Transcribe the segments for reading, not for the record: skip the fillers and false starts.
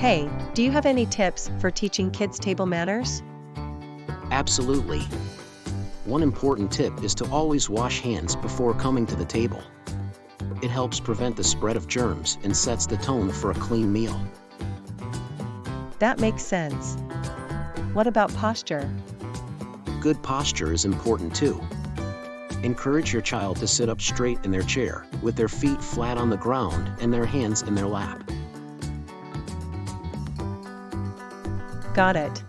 Hey, do you have any tips for teaching kids table manners? Absolutely. One important tip is to always wash hands before coming to the table. It helps prevent the spread of germs and sets the tone for a clean meal. That makes sense. What about posture? Good posture is important too. Encourage your child to sit up straight in their chair, with their feet flat on the ground and their hands in their lap. Got it.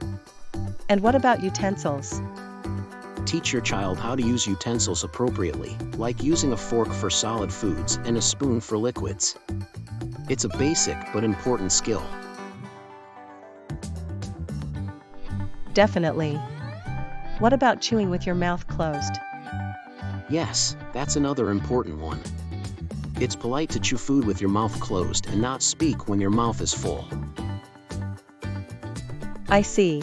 And what about utensils? Teach your child how to use utensils appropriately, like using a fork for solid foods and a spoon for liquids. It's a basic but important skill. Definitely. What about chewing with your mouth closed? Yes, that's another important one. It's polite to chew food with your mouth closed and not speak when your mouth is full. I see.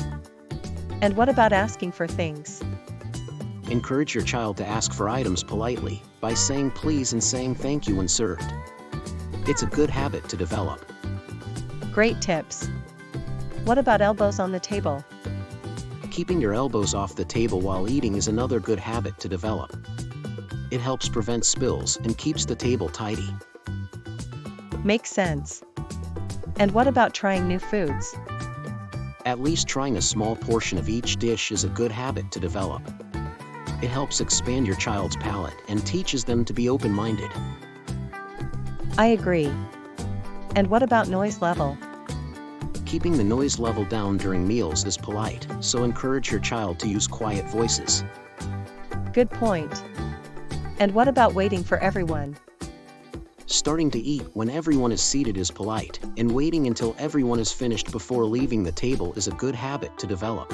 And what about asking for things? Encourage your child to ask for items politely by saying please and saying thank you when served. It's a good habit to develop. Great tips. What about elbows on the table? Keeping your elbows off the table while eating is another good habit to develop. It helps prevent spills and keeps the table tidy. Makes sense. And what about trying new foods? At least trying a small portion of each dish is a good habit to develop. It helps expand your child's palate and teaches them to be open-minded. I agree. And what about noise level? Keeping the noise level down during meals is polite, so encourage your child to use quiet voices. Good point. And what about waiting for everyone? Starting to eat when everyone is seated is polite, and waiting until everyone is finished before leaving the table is a good habit to develop.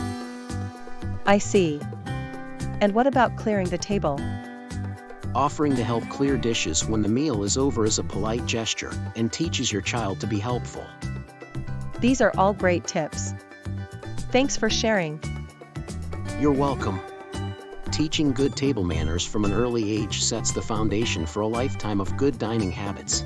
I see. And what about clearing the table? Offering to help clear dishes when the meal is over is a polite gesture and teaches your child to be helpful. These are all great tips. Thanks for sharing. You're welcome. Teaching good table manners from an early age sets the foundation for a lifetime of good dining habits.